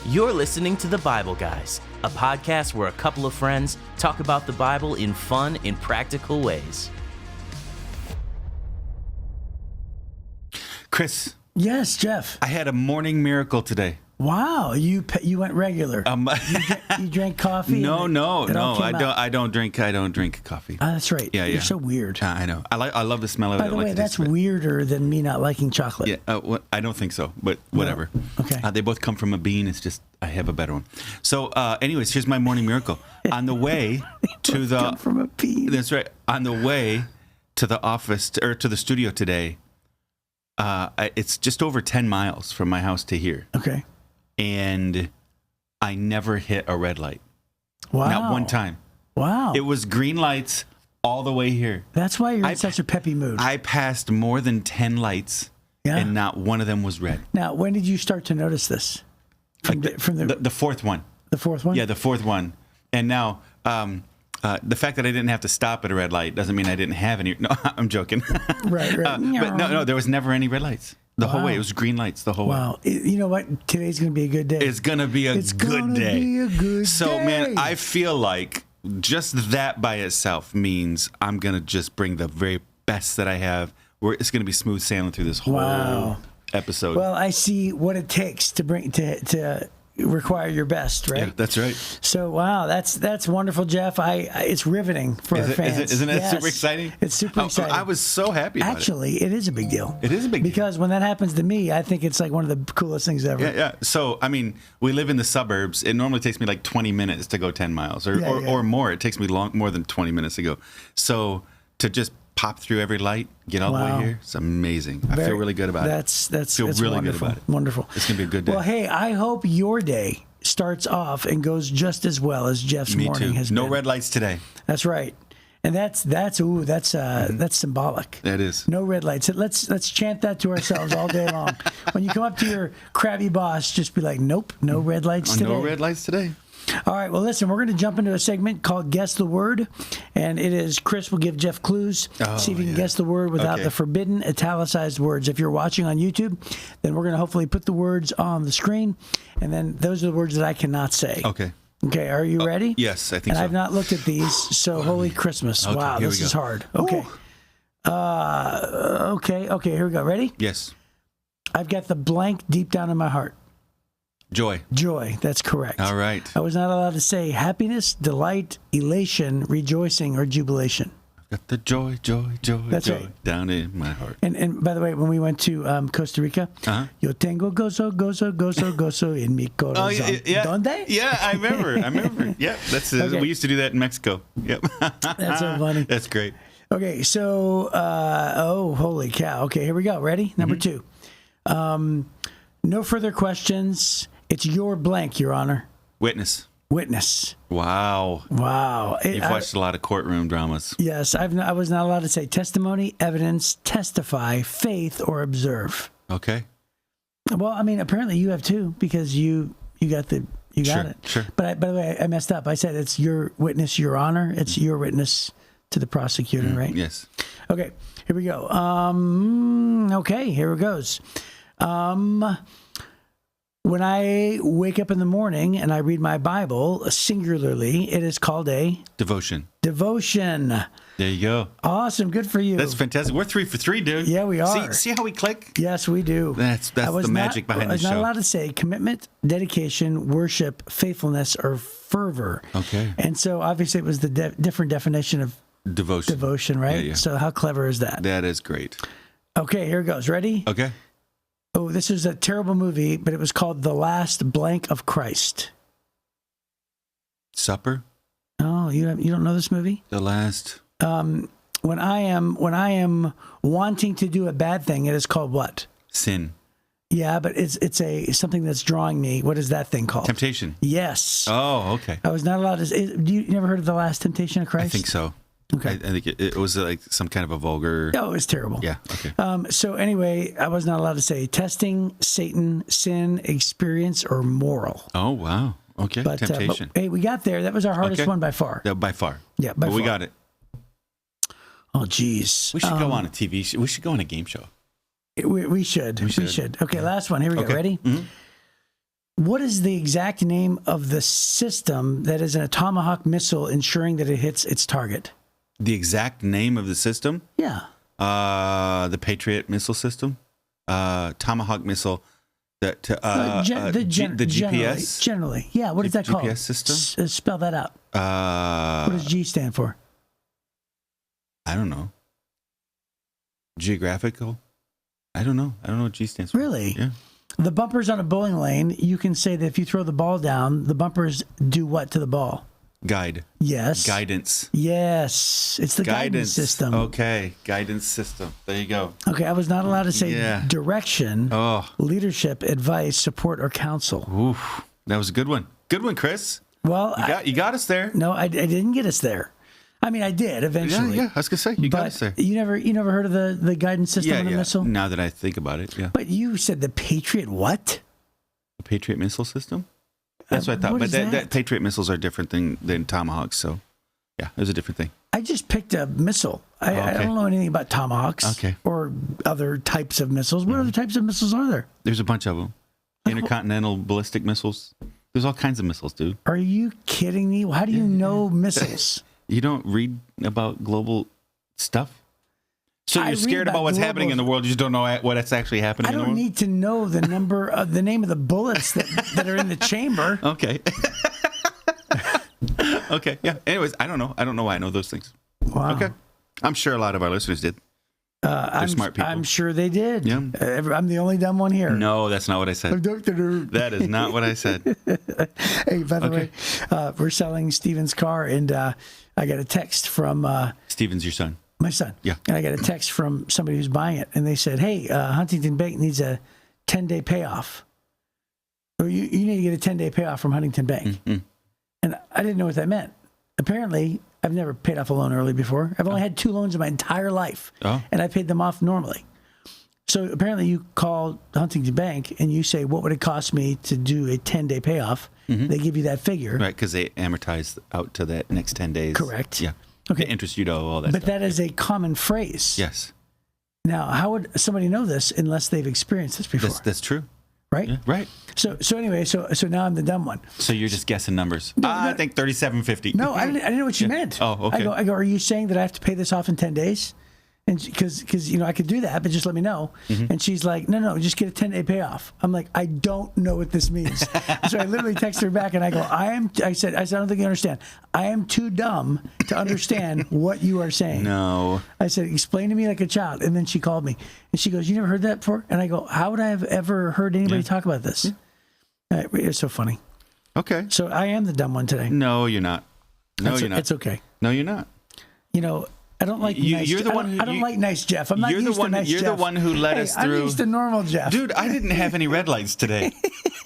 You're listening to The Bible Guys, a podcast where a couple of friends talk about the Bible in fun and practical ways. Chris. Yes, Jeff. I had a morning miracle today. Wow, you went regular. You drank coffee? No. I don't drink coffee. Oh, that's right. Yeah. You're so weird. I know. I love the smell of it. By the way, that's weirder than me not liking chocolate. Yeah. I don't think so, but whatever. No. Okay. They both come from a bean. It's just I have a better one. So, anyways, here's my morning miracle. On the way to the come from a bean. That's right. On the way to the office or to the studio today, it's just over 10 miles from my house to here. Okay. And I never hit a red light. Wow. Not one time. Wow. It was green lights all the way here. That's why you're in such a peppy mood. I passed more than 10 lights, and not one of them was red. Now, when did you start to notice this? From the fourth one. The fourth one? Yeah, the fourth one. And now, the fact that I didn't have to stop at a red light doesn't mean I didn't have any. No, I'm joking. Right. But no, there was never any red lights. The whole way. It was green lights the whole way. Wow. You know what? Today's going to be a good day. It's going to be a good day. So, man, I feel like just that by itself means I'm going to just bring the very best that I have. It's going to be smooth sailing through this whole episode. Well, I see what it takes to bring to require your best, right? Yeah, that's right. So, wow, that's wonderful, Jeff. It's riveting for our fans. Isn't it super exciting? It's super exciting. I was so happy about Actually, it is a big deal. It is a big deal. Because when that happens to me, I think it's like one of the coolest things ever. Yeah. So, I mean, we live in the suburbs. It normally takes me like 20 minutes to go 10 miles or more. It takes me more than 20 minutes to go. So, to just pop through every light, get all the way here, it's amazing. I feel really good about it. That's really wonderful. good about it. Wonderful. It's going to be a good day. Well, hey, I hope your day starts off and goes just as well as Jeff's morning has been. No red lights today. That's right. And that's symbolic. That is. No red lights. Let's chant that to ourselves all day long. When you come up to your crabby boss, just be like, nope, no red lights today. No red lights today. All right, well, listen, we're going to jump into a segment called Guess the Word, and it is Chris will give Jeff clues, see if he can guess the word without the forbidden italicized words. If you're watching on YouTube, then we're going to hopefully put the words on the screen, and then those are the words that I cannot say. Okay. Okay, are you ready? Yes, I think so. And I've not looked at these, so holy Christmas. Okay, wow, this is hard. Okay. Okay, here we go. Ready? Yes. I've got the blank deep down in my heart. Joy. Joy, that's correct. All right. I was not allowed to say happiness, delight, elation, rejoicing, or jubilation. I've got the joy That's right. down in my heart. And by the way, when we went to Costa Rica, yo tengo gozo, gozo, gozo, gozo en mi corazón. Oh, yeah. ¿Dónde? Yeah, I remember. Yeah, that's we used to do that in Mexico. Yep. That's so funny. That's great. Okay, so, holy cow. Okay, here we go. Ready? Number 2. No further questions. It's your blank, Your Honor. Witness. Wow. You've watched a lot of courtroom dramas. Yes, I was not allowed to say testimony, evidence, testify, faith, or observe. Okay. Well, I mean, apparently you have too, because you got it. Sure. But by the way, I messed up. I said it's your witness, Your Honor. It's your witness to the prosecutor, right? Yes. Okay, here we go. Okay, here it goes. When I wake up in the morning and I read my Bible, singularly, it is called a devotion. There you go. Awesome. Good for you. That's fantastic. We're 3 for 3, dude. Yeah, we are. See how we click? Yes, we do. That's the magic behind the show. I was not allowed to say commitment, dedication, worship, faithfulness, or fervor. Okay. And so obviously it was the different definition of devotion, right? Yeah. So how clever is that? That is great. Okay, here it goes. Ready? Okay. Oh, this is a terrible movie, but it was called The Last Blank of Christ. Supper? Oh, you don't know this movie? The Last. When I am wanting to do a bad thing, it is called what? Sin. Yeah, but it's something that's drawing me. What is that thing called? Temptation. Yes. Oh, okay. I was not allowed to. You never heard of The Last Temptation of Christ? I think so. Okay. I think it was like some kind of a vulgar. Oh, it was terrible. Yeah. Okay. So anyway, I was not allowed to say testing, Satan, sin, experience, or moral. Oh, wow. Okay. But, Temptation. Hey, we got there. That was our hardest one by far. Yeah, by far. Yeah, by far. We got it. Oh, geez. We should go on a TV show. We should go on a game show. We should. We should. Okay, last one. Here we go. Ready? Mm-hmm. What is the exact name of the system that is in a Tomahawk missile ensuring that it hits its target? The exact name of the system? Yeah. The Patriot missile system? Tomahawk missile. The GPS? Generally. Yeah, what is that called? GPS system? Spell that out. What does G stand for? I don't know. Geographical? I don't know. I don't know what G stands for. Really? Yeah. The bumpers on a bowling lane, you can say that if you throw the ball down, the bumpers do what to the ball? Guide. Yes. Guidance. Yes. It's the guidance system. Okay. Guidance system. There you go. Okay. I was not allowed to say direction, leadership, advice, support, or counsel. Oof. That was a good one. Good one, Chris. Well, you got us there. No, I didn't get us there. I mean, I did eventually. Yeah. I was gonna say you got us there. You never heard of the guidance system on a missile? Now that I think about it, yeah. But you said the Patriot what? The Patriot missile system. That's what I thought. But that Patriot missiles are different than Tomahawks. So, yeah, it was a different thing. I just picked a missile. I don't know anything about Tomahawks or other types of missiles. What other types of missiles are there? There's a bunch of them. Intercontinental ballistic missiles. There's all kinds of missiles, dude. Are you kidding me? How do you know missiles? You don't read about global stuff? So you're scared about what's happening in the world. You just don't know what's actually happening in the world? I don't need to know the number of the name of the bullets that are in the chamber. Okay. Okay. Yeah. Anyways, I don't know. I don't know why I know those things. Wow. Okay. I'm sure a lot of our listeners did. They're smart people. I'm sure they did. Yeah. I'm the only dumb one here. No, that's not what I said. That is not what I said. Hey, by the way, we're selling Steven's car, and I got a text from... Steven's your son. My son. Yeah. And I got a text from somebody who's buying it, and they said, hey, Huntington Bank needs a 10-day payoff. Or you need to get a 10-day payoff from Huntington Bank. Mm-hmm. And I didn't know what that meant. Apparently, I've never paid off a loan early before. I've only had 2 loans in my entire life, and I paid them off normally. So apparently you call Huntington Bank, and you say, what would it cost me to do a 10-day payoff? Mm-hmm. They give you that figure. Right, because they amortize out to that next 10 days. Correct. Yeah. Okay. The interest you'd owe, all that But stuff. that is a common phrase. Yes. Now, how would somebody know this unless they've experienced this before? That's true. Right? Yeah, right. So anyway, so now I'm the dumb one. So you're just guessing numbers. I think 37.50. No, I didn't know what you meant. Oh, okay. I go, are you saying that I have to pay this off in 10 days? And because I could do that, but just let me know. Mm-hmm. And she's like, no, just get a 10-day payoff. I'm like, I don't know what this means. So I literally text her back, and I go, I said, I don't think you understand. I am too dumb to understand what you are saying. No. I said, explain to me like a child. And then she called me, and she goes, you never heard that before? And I go, how would I have ever heard anybody talk about this? Yeah. It's so funny. Okay. So I am the dumb one today. No, you're not. No, you're not. It's okay. No, you're not. You know, I don't like nice. You're the one. I don't like nice Jeff. I'm not used to nice Jeff. You're the one who led us through. I'm used to normal Jeff. Dude, I didn't have any red lights today.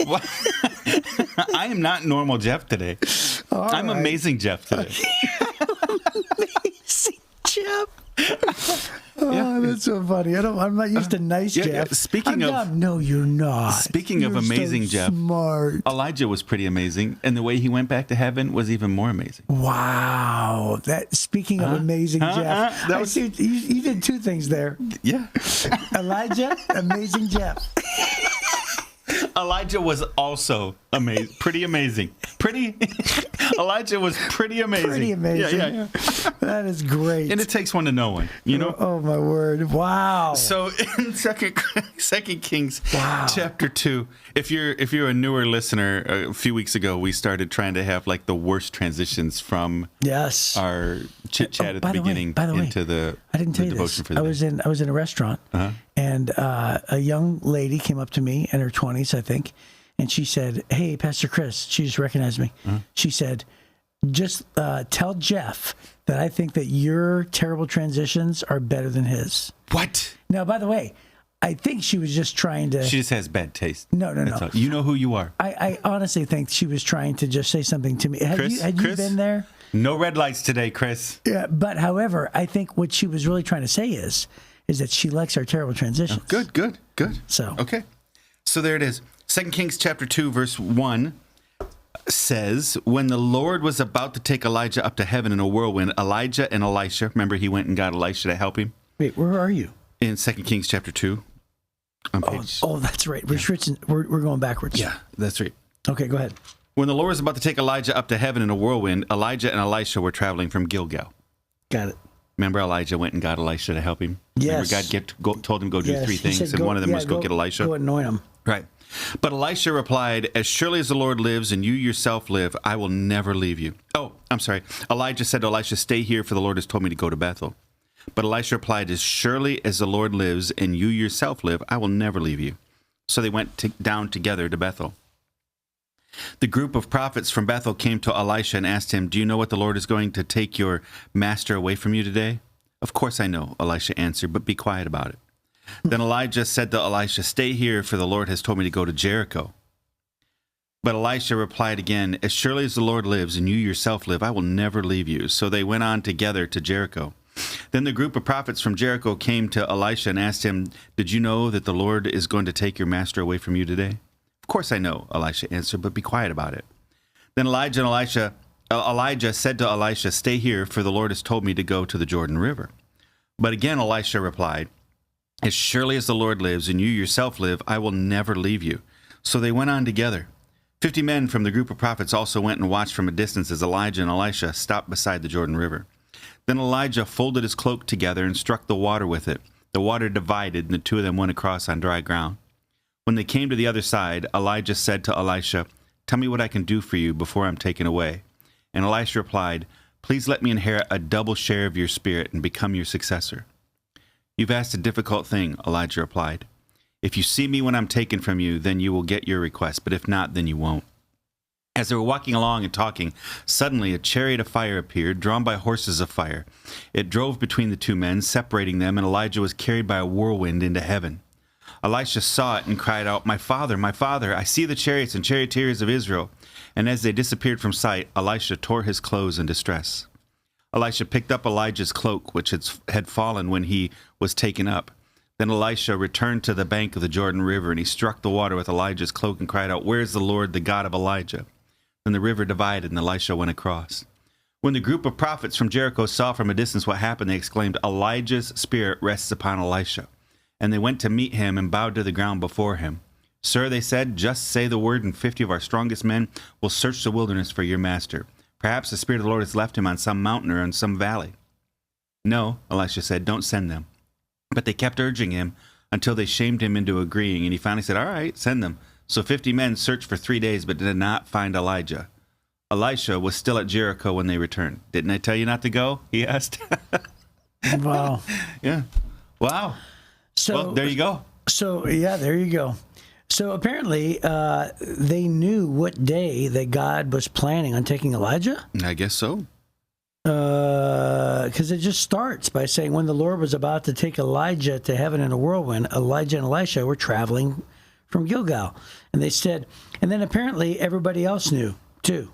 I am not normal Jeff today. I'm amazing Jeff today. Amazing Jeff. That's so funny. I'm not used to nice Jeff. Speaking of dumb. No, you're not. Speaking of amazing Jeff, smart. Elijah was pretty amazing, and the way he went back to heaven was even more amazing. Wow. Speaking of amazing Jeff, you did 2 things there. Yeah. Elijah, amazing Jeff. Elijah was also amazing. Pretty amazing. Elijah was pretty amazing. Pretty amazing. Yeah. That is great. And it takes one to know one, you know? Oh, my word. Wow. So in Second Kings chapter 2, if you're a newer listener, a few weeks ago we started trying to have like the worst transitions from our chit chat at the beginning into the I didn't tell you devotion this. for the day. I was in a restaurant, and a young lady came up to me in her 20s, I think, and she said, "Hey, Pastor Chris." She just recognized me. She said, "Just tell Jeff that I think that your terrible transitions are better than his." What? Now, by the way, I think she was just trying to... She just has bad taste. No. You know who you are. I honestly think she was trying to just say something to me. Had you been there? No red lights today, Chris. Yeah, but however, I think what she was really trying to say is that she likes our terrible transitions. Oh, good. So okay. So there it is. 2 Kings chapter 2, verse 1 says, when the Lord was about to take Elijah up to heaven in a whirlwind, Elijah and Elisha, remember he went and got Elisha to help him? Wait, where are you? In 2 Kings chapter 2. On page, that's right. We're going backwards. Yeah, that's right. Okay, go ahead. When the Lord was about to take Elijah up to heaven in a whirlwind, Elijah and Elisha were traveling from Gilgal. Got it. Remember Elijah went and got Elisha to help him? Yes. Remember God told him to go do three things, and one of them was go get Elisha? Go anoint him. Right. But Elisha replied, as surely as the Lord lives and you yourself live, I will never leave you. Oh, I'm sorry. Elijah said to Elisha, stay here, for the Lord has told me to go to Bethel. But Elisha replied, as surely as the Lord lives and you yourself live, I will never leave you. So they went down together to Bethel. The group of prophets from Bethel came to Elisha and asked him, do you know what the Lord is going to take your master away from you today? Of course I know, Elisha answered, but be quiet about it. Then Elijah said to Elisha, stay here, for the Lord has told me to go to Jericho. But Elisha replied again, as surely as the Lord lives and you yourself live, I will never leave you. So they went on together to Jericho. Then the group of prophets from Jericho came to Elisha and asked him, did you know that the Lord is going to take your master away from you today? Of course I know, Elisha answered, but be quiet about it. Then Elijah said to Elisha, stay here, for the Lord has told me to go to the Jordan River. But again Elisha replied, as surely as the Lord lives and you yourself live, I will never leave you. So they went on together. 50 men from the group of prophets also went and watched from a distance as Elijah and Elisha stopped beside the Jordan River. Then Elijah folded his cloak together and struck the water with it. The water divided, and the two of them went across on dry ground. When they came to the other side, Elijah said to Elisha, tell me what I can do for you before I'm taken away. And Elisha replied, please let me inherit a double share of your spirit and become your successor. You've asked a difficult thing, Elijah replied. If you see me when I'm taken from you, then you will get your request, but if not, then you won't. As they were walking along and talking, suddenly a chariot of fire appeared, drawn by horses of fire. It drove between the two men, separating them, and Elijah was carried by a whirlwind into heaven. Elisha saw it and cried out, my father, I see the chariots and charioteers of Israel. And as they disappeared from sight, Elisha tore his clothes in distress. Elisha picked up Elijah's cloak, which had fallen when he was taken up. Then Elisha returned to the bank of the Jordan River, and he struck the water with Elijah's cloak and cried out, where is the Lord, the God of Elijah? Then the river divided, and Elisha went across. When the group of prophets from Jericho saw from a distance what happened, they exclaimed, Elijah's spirit rests upon Elisha. And they went to meet him and bowed to the ground before him. Sir, they said, just say the word, and 50 of our strongest men will search the wilderness for your master. Perhaps the Spirit of the Lord has left him on some mountain or in some valley. No, Elisha said, don't send them. But they kept urging him until they shamed him into agreeing, and he finally said, all right, send them. So 50 men searched for 3 days, but did not find Elijah. Elisha was still at Jericho when they returned. Didn't I tell you not to go? He asked. Wow. Yeah. Wow. So well, there you go. So, yeah, there you go. So apparently they knew what day that God was planning on taking Elijah? I guess so. Because it just starts by saying, when the Lord was about to take Elijah to heaven in a whirlwind, Elijah and Elisha were traveling from Gilgal. And they said, and then apparently everybody else knew too,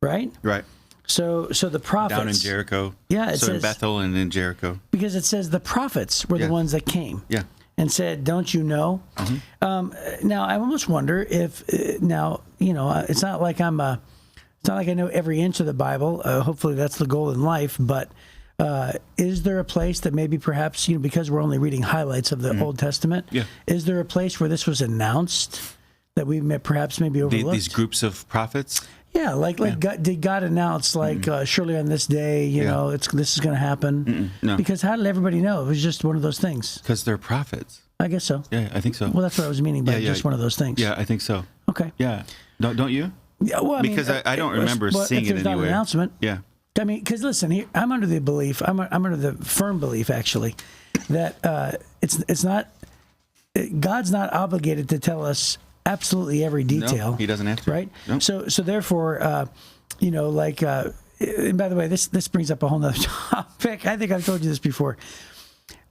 right? Right. So the prophets. Down in Jericho. Yeah. So in Bethel and in Jericho. Because it says the prophets were the ones that came. Yeah. And said, don't you know? Mm-hmm. Now, I almost wonder if, it's not like it's not like I know every inch of the Bible. Hopefully that's the goal in life. But is there a place that maybe perhaps, because we're only reading highlights of the Old Testament, is there a place where this was announced that we perhaps maybe overlooked? These groups of prophets? Yeah, God, did God announce surely on this day, this is going to happen? No. Because how did everybody know? It was just one of those things. Because they're prophets. I guess so. Yeah, I think so. Well, that's what I was meaning by just one of those things. Yeah, I think so. Okay. Yeah. Don't you? Yeah. Well, because I don't remember seeing it anywhere. Not an announcement. Yeah. I mean, because listen, here, I'm under the belief. I'm under the firm belief, actually, that it's not. God's not obligated to tell us absolutely every detail. No, he doesn't have to. Right. No. So therefore, and by the way, this brings up a whole nother topic. I think I've told you this before.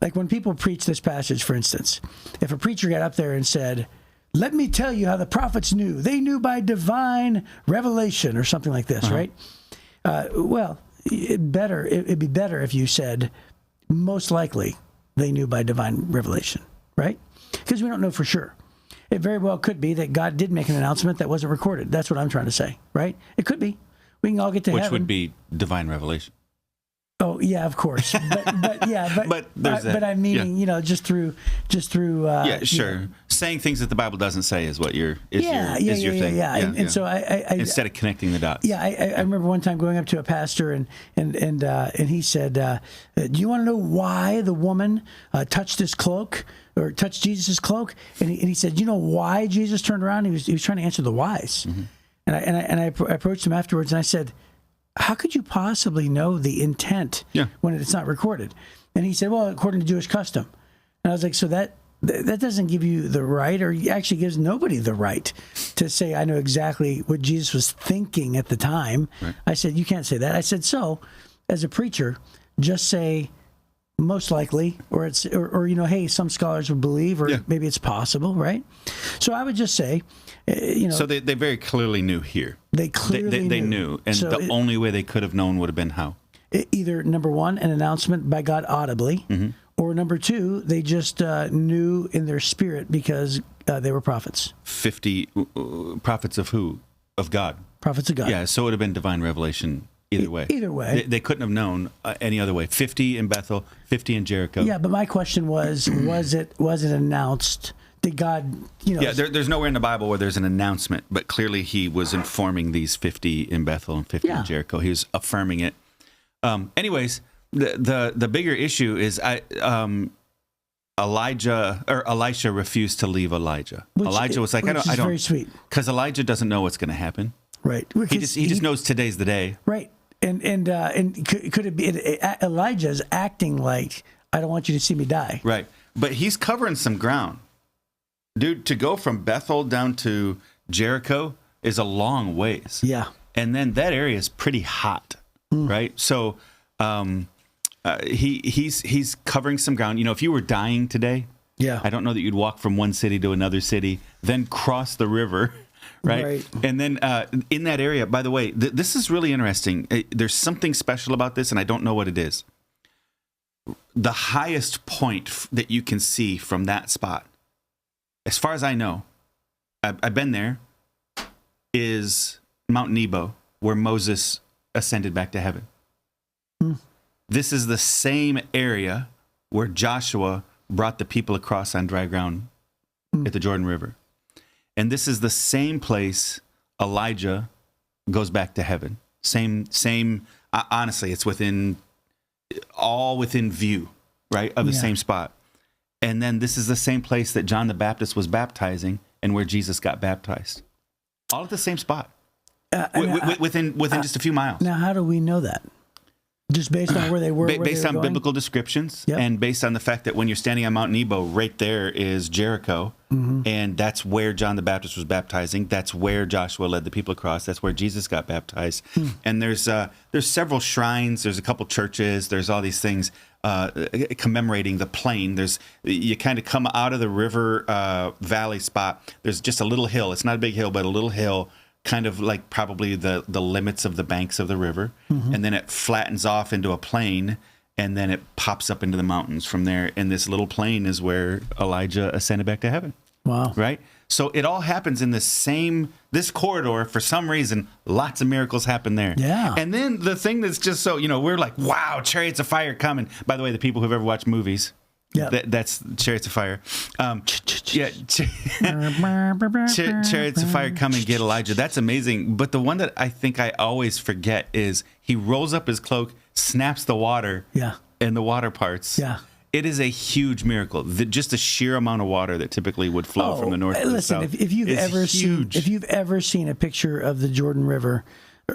Like when people preach this passage, for instance, if a preacher got up there and said, let me tell you how the prophets knew. They knew by divine revelation or something like this, right? It'd be better if you said, most likely they knew by divine revelation, right? Because we don't know for sure. It very well could be that God did make an announcement that wasn't recorded. That's what I'm trying to say, right? It could be. We can all get to heaven. Which would be divine revelation. Oh, Oh yeah, of course. But I'm meaning, just through. Yeah, sure. Saying things that the Bible doesn't say is what your thing. Yeah. And so I instead of connecting the dots. Yeah, I remember one time going up to a pastor and he said, "Do you want to know why the woman touched his cloak or touched Jesus' cloak?" And he said, "You know why Jesus turned around?" He was trying to answer the whys. Mm-hmm. And I approached him afterwards and I said, "How could you possibly know the intent when it's not recorded?" And he said, "Well, according to Jewish custom." And I was like, "So that doesn't give you the right, or actually gives nobody the right to say, I know exactly what Jesus was thinking at the time." Right. I said, "You can't say that." I said, "So, as a preacher, just say most likely, or hey, some scholars would believe, or maybe it's possible, right?" So I would just say, So they very clearly knew here. They clearly knew. And so the only way they could have known would have been how? Either, number one, an announcement by God audibly, mm-hmm. or number two, they just knew in their spirit because they were prophets. 50 prophets of who? Of God. Prophets of God. Yeah, so it would have been divine revelation either way. Either way. They couldn't have known any other way. 50 in Bethel, 50 in Jericho. Yeah, but my question was it announced? Did God, Yeah, there's nowhere in the Bible where there's an announcement, but clearly he was informing these 50 in Bethel and 50 in Jericho. He was affirming it. Anyways, the bigger issue is Elisha refused to leave Elijah. Elijah was like, I don't, very sweet, because Elijah doesn't know what's going to happen. Right. He just knows today's the day. Right. And could it be Elijah's acting like, I don't want you to see me die. Right. But he's covering some ground. Dude, to go from Bethel down to Jericho is a long ways. Yeah. And then that area is pretty hot, right? So he's covering some ground. If you were dying today, I don't know that you'd walk from one city to another city, then cross the river, right? And then in that area, by the way, this is really interesting. There's something special about this, and I don't know what it is. The highest point that you can see from that spot, as far as I know, I've been there, is Mount Nebo, where Moses ascended back to heaven. This is the same area where Joshua brought the people across on dry ground at the Jordan River. And this is the same place Elijah goes back to heaven. Same. Honestly, it's within view, right, of the same spot. And then this is the same place that John the Baptist was baptizing and where Jesus got baptized. All at the same spot. Within just a few miles. Now, how do we know that? Just based on where they were? Based on biblical descriptions, and based on the fact that when you're standing on Mount Nebo, right there is Jericho, and that's where John the Baptist was baptizing. That's where Joshua led the people across. That's where Jesus got baptized. And there's several shrines. There's a couple churches. There's all these things commemorating the plain. You kind of come out of the river valley spot. There's just a little hill. It's not a big hill, but a little hill, kind of like probably the limits of the banks of the river. And then it flattens off into a plain, and then it pops up into the mountains from there. And this little plain is where Elijah ascended back to heaven. Wow. Right? So it all happens in this corridor. For some reason, lots of miracles happen there. Yeah. And then the thing that's just so, we're like, wow, chariots of fire coming. By the way, the people who've ever watched movies, that's chariots of fire. Chariots of fire come and get Elijah. That's amazing. But the one that I think I always forget is he rolls up his cloak, snaps the water, and the water parts. Yeah. It is a huge miracle. Just the sheer amount of water that typically would flow from the north to the south. Listen, if you've ever seen a picture of the Jordan River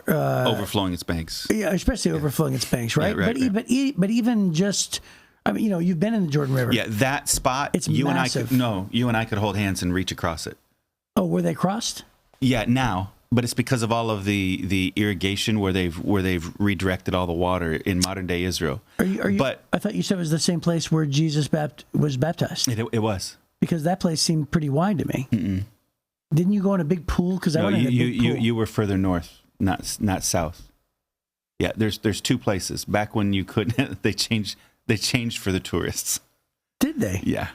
overflowing its banks, especially overflowing its banks, right? But even just, you've been in the Jordan River. Yeah, that spot. It's massive. You and I could hold hands and reach across it. Oh, were they crossed? Yeah, now. But it's because of all of the irrigation where they've redirected all the water in modern day Israel. Are you? But I thought you said it was the same place where Jesus was baptized. It was, because that place seemed pretty wide to me. Didn't you go in a big pool? Because I went in a big pool. You were further north, not south. Yeah, there's two places. Back when you couldn't, they changed for the tourists. Did they? Yeah.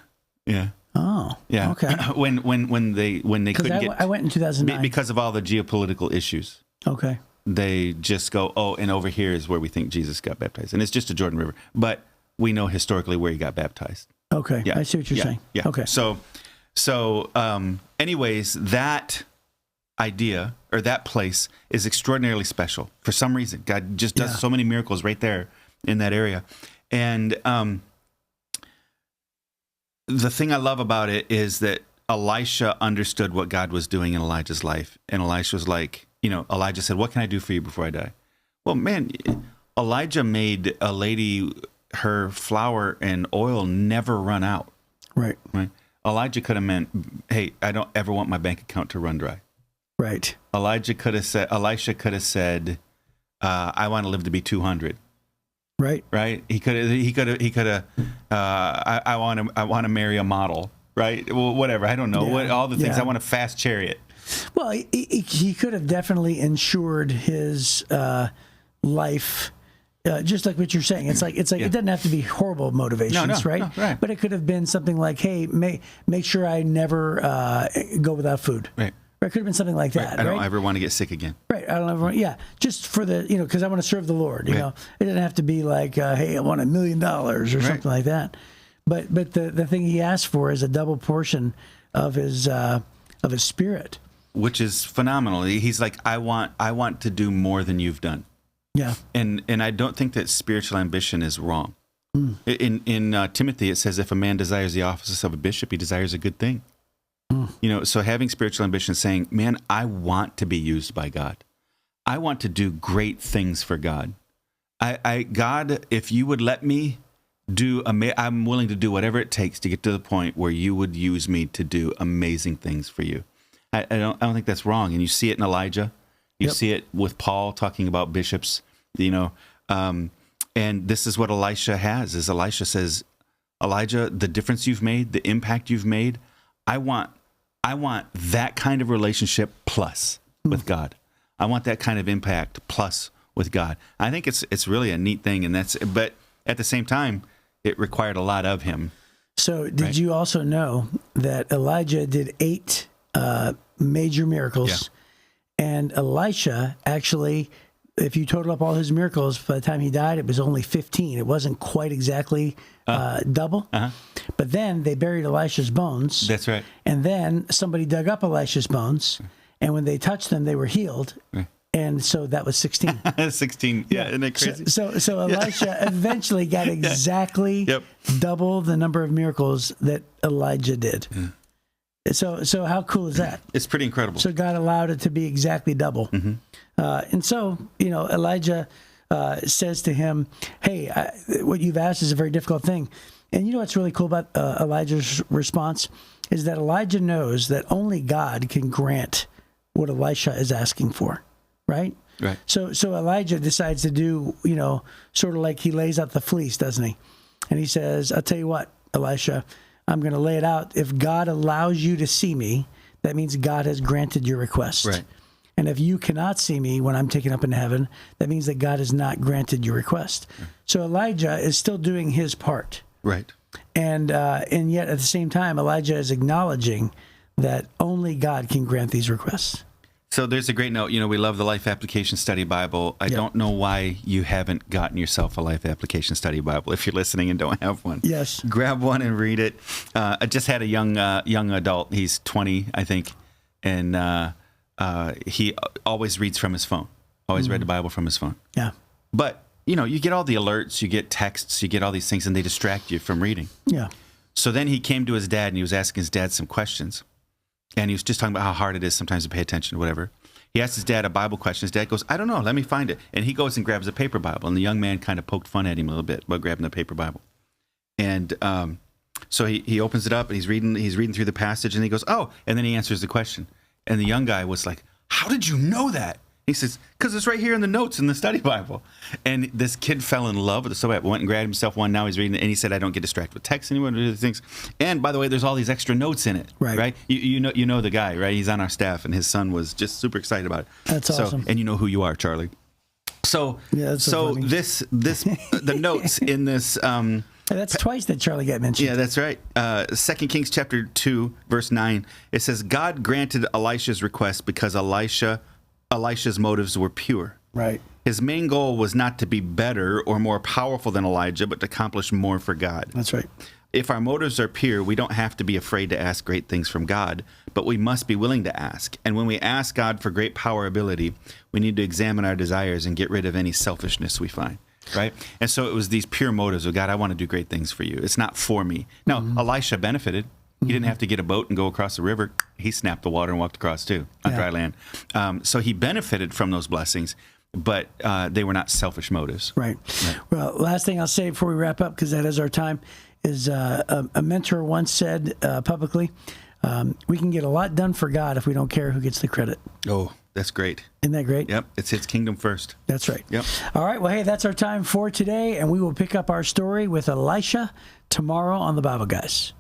Oh, yeah. Okay. When they couldn't get. I went in 2009 because of all the geopolitical issues. Okay. they just go, oh, and over here is where we think Jesus got baptized. And it's just a Jordan River. But we know historically where he got baptized. Okay. Yeah. I see what you're saying. Yeah. Okay. So anyways, that idea or that place is extraordinarily special for some reason. God just does so many miracles right there in that area. And the thing I love about it is that Elisha understood what God was doing in Elijah's life. And Elisha was like, Elijah said, what can I do for you before I die? Well, man, Elijah made a lady, her flour and oil never run out. Right. Elijah could have meant, hey, I don't ever want my bank account to run dry. Right. Elisha could have said, I want to live to be 200. Right. Right. He could have, I want to marry a model. Right. Well, whatever. I don't know all the things. I want a fast chariot. Well, he could have definitely ensured his life, just like what you're saying. It's like it doesn't have to be horrible motivations, right? No, right? But it could have been something like, hey, make sure I never go without food. Right. It could have been something like that. I don't ever want to get sick again. Right. I don't ever. Yeah. Just for the because I want to serve the Lord. You know, it didn't have to be like, hey, I want $1 million or something like that. But the thing he asked for is a double portion of his spirit, which is phenomenal. He's like, I want to do more than you've done. Yeah. And I don't think that spiritual ambition is wrong. In Timothy, it says, if a man desires the office of a bishop, he desires a good thing. So having spiritual ambition, saying, man, I want to be used by God. I want to do great things for God. God, if you would let me I'm willing to do whatever it takes to get to the point where you would use me to do amazing things for you. I don't think that's wrong. And you see it in Elijah. You see it with Paul talking about bishops, and this is what Elisha has, is Elisha says, Elijah, the difference you've made, the impact you've made, I want that kind of relationship plus with God. I want that kind of impact plus with God. I think it's really a neat thing, but at the same time, it required a lot of him. So did you also know that Elijah did 8 major miracles, and Elisha actually, if you total up all his miracles, by the time he died, it was only 15. It wasn't quite exactly double. But then they buried Elisha's bones. That's right. And then somebody dug up Elisha's bones, and when they touched them, they were healed. And so that was 16. 16, isn't that crazy? So Elisha eventually got exactly double the number of miracles that Elijah did. So how cool is that? It's pretty incredible. So God allowed it to be exactly double. And so, Elijah says to him, hey, what you've asked is a very difficult thing. And what's really cool about Elijah's response is that Elijah knows that only God can grant what Elisha is asking for. Right. So Elijah decides to do, sort of like he lays out the fleece, doesn't he? And he says, I'll tell you what, Elisha, I'm going to lay it out. If God allows you to see me, that means God has granted your request. Right. And if you cannot see me when I'm taken up into heaven, that means that God has not granted your request. So Elijah is still doing his part. Right. And yet at the same time, Elijah is acknowledging that only God can grant these requests. So there's a great note. We love the Life Application Study Bible. I don't know why you haven't gotten yourself a Life Application Study Bible if you're listening and don't have one. Yes. Grab one and read it. I just had a young adult. He's 20, I think, and he always reads from his phone. Always read the Bible from his phone. Yeah. But, you get all the alerts, you get texts, you get all these things, and they distract you from reading. Yeah. So then he came to his dad, and he was asking his dad some questions. And he was just talking about how hard it is sometimes to pay attention to whatever. He asked his dad a Bible question. His dad goes, I don't know, let me find it. And he goes and grabs a paper Bible. And the young man kind of poked fun at him a little bit by grabbing the paper Bible. And so he opens it up, and he's reading through the passage, and he goes, oh, and then he answers the question. And the young guy was like, how did you know that? He says, because it's right here in the notes in the study Bible. And this kid fell in love with it so bad. Went and grabbed himself one. Now he's reading it. And he said, I don't get distracted with text anymore. Things. And by the way, there's all these extra notes in it. Right. You know the guy, right? He's on our staff, and his son was just super excited about it. That's awesome. And you know who you are, Charlie. So this the notes in this. That's twice that Charlie got mentioned. Yeah, that's right. 2 Kings chapter 2, verse 9. It says, God granted Elisha's request because Elisha Elisha's motives were pure. Right. His main goal was not to be better or more powerful than Elijah, but to accomplish more for God. That's right. If our motives are pure, we don't have to be afraid to ask great things from God, but we must be willing to ask. And when we ask God for great power ability, we need to examine our desires and get rid of any selfishness we find, right? And so it was these pure motives of, God, I want to do great things for you. It's not for me. Now, Elisha benefited. He didn't have to get a boat and go across the river. He snapped the water and walked across too on dry land. So he benefited from those blessings, but they were not selfish motives. Right. Well, last thing I'll say before we wrap up, because that is our time, is a mentor once said publicly, we can get a lot done for God if we don't care who gets the credit. Oh, that's great. Isn't that great? Yep. It's his kingdom first. That's right. Yep. All right. Well, hey, that's our time for today, and we will pick up our story with Elisha tomorrow on the Bible Guys.